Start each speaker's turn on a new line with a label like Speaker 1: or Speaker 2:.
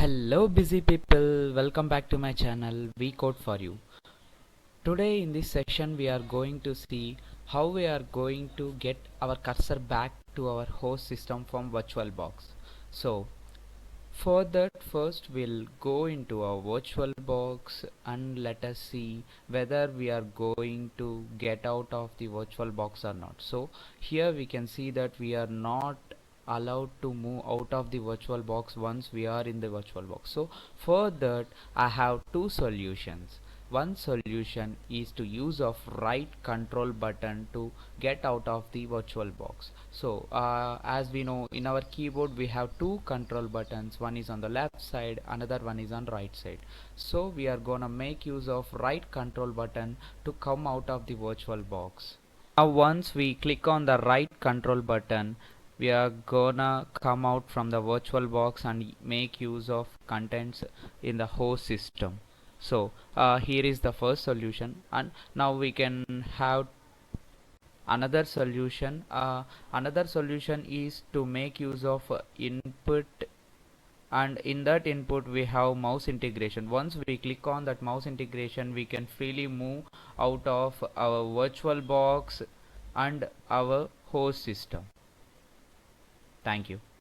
Speaker 1: Hello busy people, welcome back to my channel We Code for You. Today in this session we are going to see how we are going to get our cursor back to our host system from VirtualBox. So for that, first we'll go into our VirtualBox and let us see whether we are going to get out of the VirtualBox or not. So here we can see that we are not allowed to move out of the VirtualBox once we are in the VirtualBox. So for that I have two solutions. One solution is to use of right control button to get out of the VirtualBox. So as we know, in our keyboard we have two control buttons. One is on the left side, another one is on right side. So we are gonna make use of right control button to come out of the VirtualBox. Now once we click on the right control button, we are gonna come out from the VirtualBox and make use of contents in the host system. So here is the first solution, and now we can have another solution. Another solution is to make use of input, and in that input we have mouse integration. Once we click on that mouse integration, we can freely move out of our VirtualBox and our host system. Thank you.